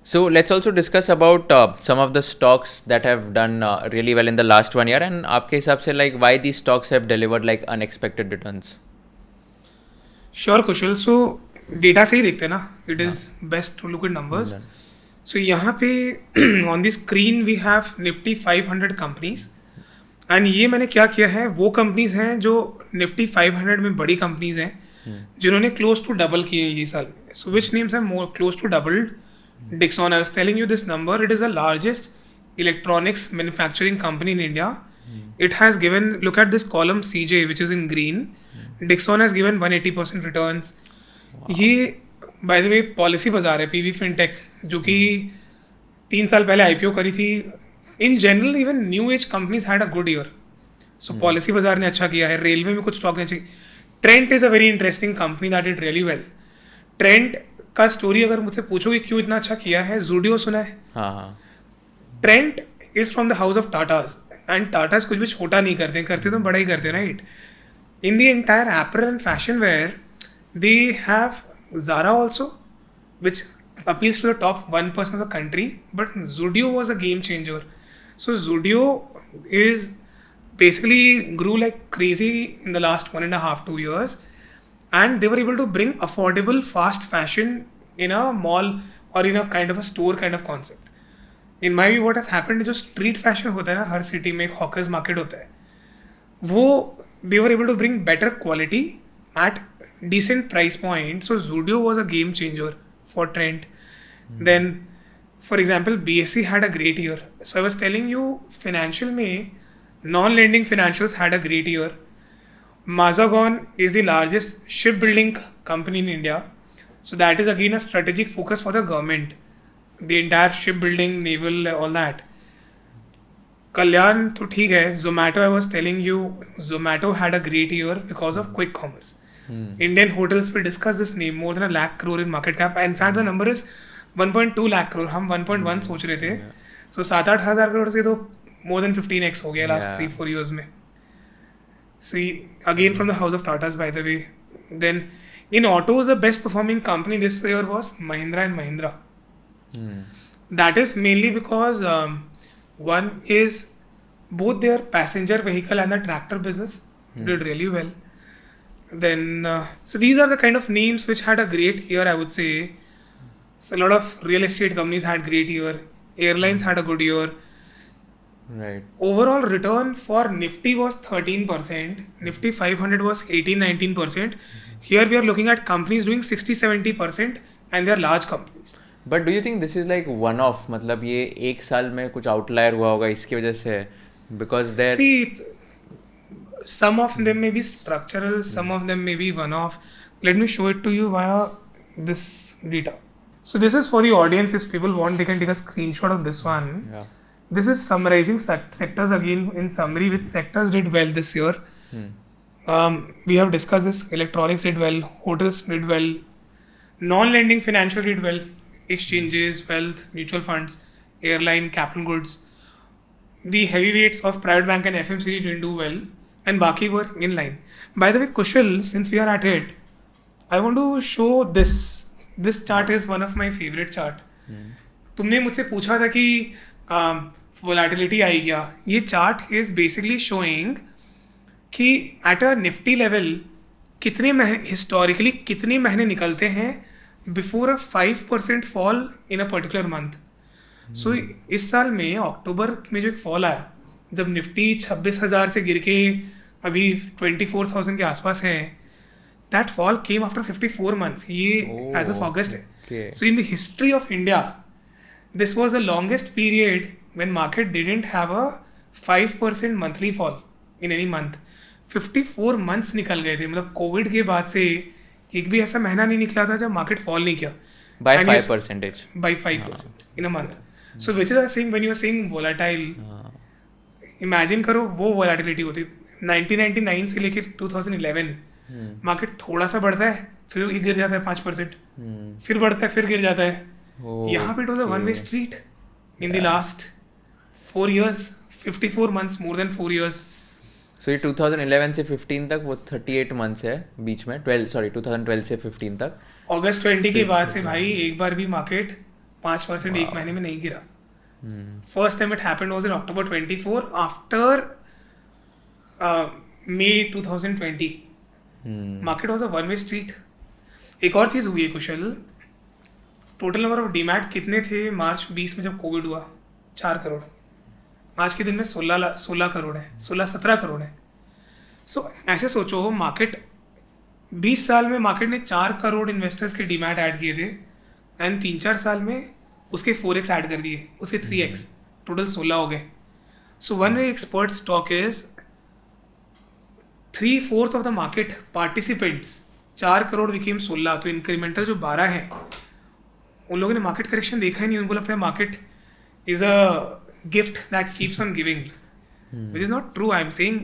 So let's also discuss about some of the stocks that have done really well in the last 1 year, and आपके हिसाब से like why these stocks have delivered like unexpected returns. Sure Kushal. So data से ही देखते हैं ना. It is best to look at numbers. So यहाँ पे on the screen we have Nifty 500 companies. And ये मैंने क्या किया है, वो कंपनीज हैं जो निफ्टी 500 में बड़ी कंपनीज हैं जिन्होंने क्लोज टू डबल किए हैं ये साल. सो विच नेम्स है more close to doubled. Dixon, I was telling you this number, it is the largest electronics manufacturing company in India. It has given, look at this column CJ which is in green. Dixon has given 180% returns. ये by the way policy बाजार है PV fintech जो कि 3 साल पहले IPO करी थी. In general even new age companies had a good year. So policy बाजार ने अच्छा किया है. रेलवे में कुछ स्टॉक ने अच्छी. Trent is a very interesting company that did really well. Trent का स्टोरी अगर मुझसे पूछोगे क्यों इतना अच्छा किया है, ज़ूडियो सुना है? हाँ. Trent is from the house of Tatas. And Tatas कुछ भी छोटा नहीं करते तो बड़ा ही करते, right? In the entire apparel and fashion where they have Zara also which appeals to the top 1% of the country, but Zudio was a game changer. So Zudio is basically grew like crazy in the last 1.5-2 years, and they were able to bring affordable fast fashion in a mall or in a kind of a store kind of concept. In my view, what has happened is जो street fashion होता है ना, हर city में एक hawkers market होता है, वो they were able to bring better quality at decent price point. So Zudio was a game changer for Trent. Then, for example, BSE had a great year. So I was telling you, financial में non-lending financials had a great year. Mazagon is the largest shipbuilding company in India. So that is again a strategic focus for the government. The entire shipbuilding, naval, all that. Kalyan तो ठीक है. Zomato, I was telling you, Zomato had a great year because of quick commerce. Indian hotels, we discussed this name, more than 1 lakh crore in market cap. In fact, the number is 1.2 lakh crore. हम 1.1 सोच रहे थे. So 7-8 हज़ार करोड़ से तो more than 15x हो गया last 3-4 years में. So again from the house of Tatas, by the way. Then in autos, the best performing company this year was Mahindra and Mahindra. That is mainly because one is both their passenger vehicle and the tractor business did really well. Then so these are the kind of names which had a great year, I would say. So a lot of real estate companies had great year. Airlines had a good year. Right. Overall return for Nifty was 13%. Nifty 500 was 18-19%. Here we are looking at companies doing 60-70% and they are large companies. But do you think this is like one off? मतलब ये एक साल में कुछ outlier हुआ होगा इसकी वजह से? Because there. See, some of them may be structural, some of them may be one off. Let me show it to you via this data. So this is for the audience. If people want, they can take a screenshot of this one. Yeah. This is summarizing sectors again in summary. Which sectors did well this year? We have discussed this. Electronics did well. Hotels did well. Non-lending financial did well. Exchanges, wealth, mutual funds, airline, capital goods. The heavyweights of private bank and FMCG didn't do well. And Baki were in line. By the way, Kushal, since we are at it, I want to show this. This chart is one of my favorite chart. तुमने मुझसे पूछा था कि volatility आई क्या. ये chart is basically showing कि at a Nifty level कितने महीने हिस्टोरिकली कितने महीने निकलते हैं before a 5% fall in a particular month. So इस साल में अक्टूबर में जो एक फॉल आया जब निफ्टी 26,000 से गिर के अभी 24,000 के आसपास है, that fall came after 54 months. ये as of August है. Okay. So in the history of India, this was the longest period when market didn't have a 5% monthly fall in any month. 54 months निकल गए थे. मतलब Covid के बाद से एक भी ऐसा महीना नहीं निकला था जब मार्केट फॉल नहीं किया. By 5%. By 5% in a month. So which is I saying when you are saying volatile, imagine करो वो volatility होती. 1999 से लेकर 2011 मार्केट थोड़ा सा बढ़ता है फिर ये गिर जाता है 5%, फिर बढ़ता है फिर गिर जाता है. यहाँ पे it was a one way street in the last 4 years, 54 months, more than 4 years. So ये 2011 से 15 तक वो 38 months है बीच में. 2012 से 15 तक. अगस्त 20 के बाद से भाई एक बार भी मार्केट 5% एक महीने में नहीं गिरा. First time it happened was in October 24 after May 2020. Market was a one-way street. एक और चीज़ हुई है कुशल, टोटल नंबर ऑफ डीमैट कितने थे मार्च 20 में जब कोविड हुआ? 4 करोड़. आज के दिन में 16 करोड़ है, 17 करोड़ है. सो ऐसे सोचो, मार्केट 20 साल में मार्केट ने 4 करोड़ इन्वेस्टर्स के डीमैट ऐड किए थे एंड 3-4 साल में उसके 4x ऐड कर दिए, उसके 3x, टोटल 16 हो गए. So one way expert stock is 3/4 of the market participants. 4 crore became 16, तो इंक्रीमेंटल जो 12 है उन लोगों ने मार्केट करेक्शन देखा ही नहीं. उनको लगता है market is a gift that keeps on giving, which is not true. I am saying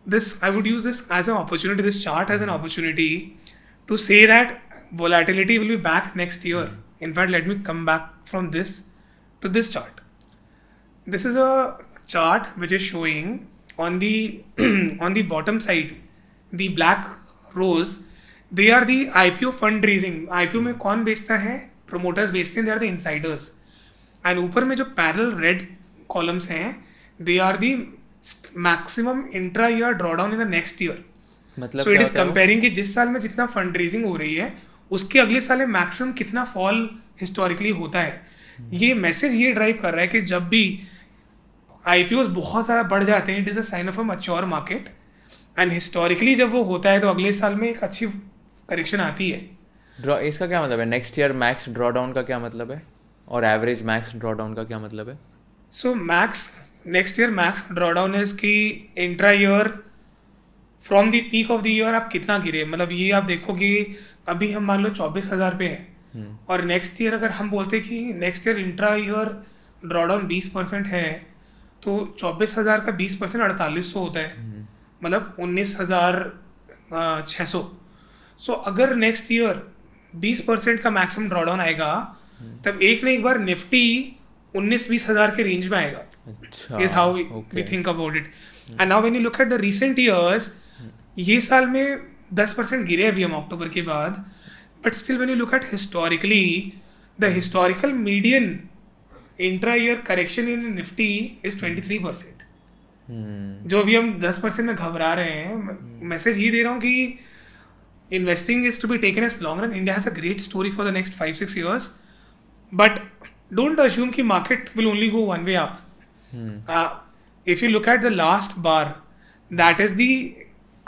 this, I would use this as an opportunity, this chart as an opportunity to say that volatility will be back next year. In fact, let me come back from this to this chart. This is a chart which is showing on the on the bottom side, the black rows, they are the IPO fundraising. IPO में कौन बेचता है? Promoters बेचते हैं, they are the insiders. And ऊपर में जो parallel red columns हैं, they are the maximum intra-year drawdown in the next year. मतलब So it is comparing कि जिस साल में जितना फंड रेजिंग हो रही है उसके अगले साल में मैक्सिमम कितना फॉल हिस्टोरिकली होता है. ये मैसेज ये ड्राइव कर रहा है कि जब भी IPOs बहुत ज़्यादा बढ़ जाते हैं, it is a sign of a mature market. And historically जब वो होता है तो अगले साल में एक अच्छी करेक्शन आती है. इसका क्या मतलब है? नेक्स्ट ईयर मैक्स ड्रॉडाउन का क्या मतलब है? और एवरेज मैक्स ड्रॉडाउन का क्या मतलब है? So max next year max drawdown is की intra year from the peak of the year आप कितना गिरे. मतलब ये आप देखोगे अभी हम मान लो 24,000 पे है और नेक्स्ट ईयर अगर हम बोलते कि next year intra year drawdown 20% है तो 24,000 का 20% 4800 होता है, मतलब 19,600. सो अगर नेक्स्ट ईयर 20% का मैक्सिमम ड्रॉडाउन आएगा तब एक न एक बार निफ्टी 19-20 हज़ार के रेंज में आएगा. Is how we think about it. And now when you look at the recent years, ये साल में 10% गिरे अभी हम अक्टूबर के बाद, but still when you look at historically, the historical median intra-year correction in Nifty is 23%. जो अभी हम 10% में घबरा रहे हैं, मैसेज ये दे रहा हूँ कि investing is to be taken as long run. India has a great story for the next 5-6 years, but don't assume कि market will only go one way up. If you look at the last bar, that is the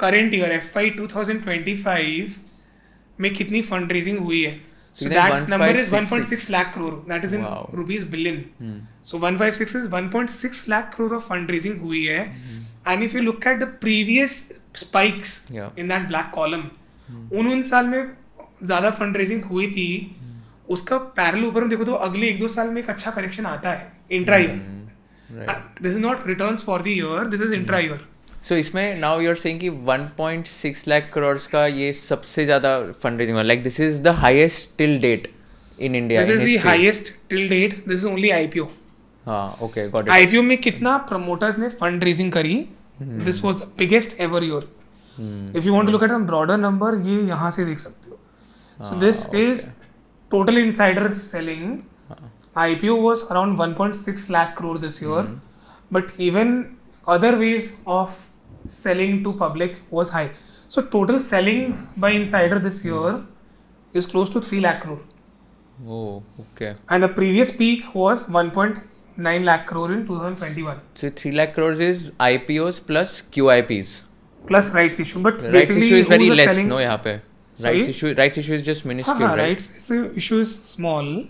current year FY 2025 में कितनी fund raising हुई है. So that number is 1.6 lakh crore. That is in rupees billion. So 156 is 1.6 lakh crore of fundraising हुई है. And if you look at the previous spikes in that black column, उन साल में ज़्यादा fund raising हुई थी, उसका parallel ऊपर में देखो तो अगले 1-2 साल में एक अच्छा करेक्शन आता है intra year. This is not returns for the year, this is intra year. So इसमें now you're saying कि 1.6 lakh crores का ये सबसे ज़्यादा fundraising है. Like this is the highest till date in India. This is the highest till date. This is only IPO. हाँ, okay, got it. IPO में कितना promoters ने fund raising करी? This was the biggest ever year. If you want to look at some broader number, ये यहाँ से देख सकते हो. So this is total insider selling. IPO was around 1.6 lakh crore this year, but even other ways of selling to public was high. So total selling by insider this year is close to 3 lakh crore. Oh, okay. And the previous peak was 1.9 lakh crore in 2021. So 3 lakh crores is IPOs plus QIPs. Plus rights issue, but Rights basically issue is very who's less, selling? no यहाँ पे. Sorry? Rights issue is just minuscule, right? Rights issue is small.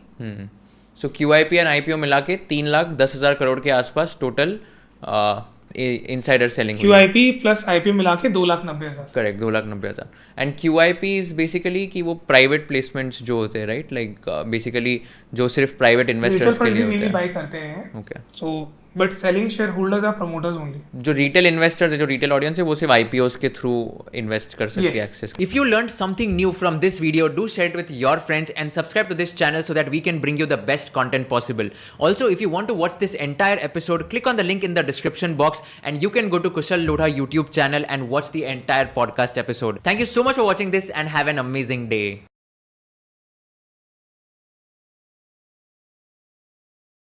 So QIP and IPO मिला के 3,10,000 करोड़ के आसपास total insider selling. QIP plus IPO मिला के 2,90,000. Correct, 2,90,000. And QIP is basically कि वो प्राइवेट प्लेसमेंट्स जो होते हैं, राइट? लाइक बेसिकली जो सिर्फ प्राइवेट इन्वेस्टर्स के लिए होते हैं. बाय करते हैं. Okay. So but selling shareholders are promoters only. जो रिटेल इन्वेस्टर्स है, जो रिटेल ऑडियंस है, वो सिर्फ IPOs के थ्रू इन्वेस्ट कर सकते हैं, access. If you learned something new from this video, do share it with your friends and subscribe to this channel so that we can bring you the best content possible. Also, if you want to watch this entire episode, click on the link in the description box and you can go to Kushal Lodha YouTube channel and watch the entire podcast episode. Thank you so much for watching this and have an amazing day.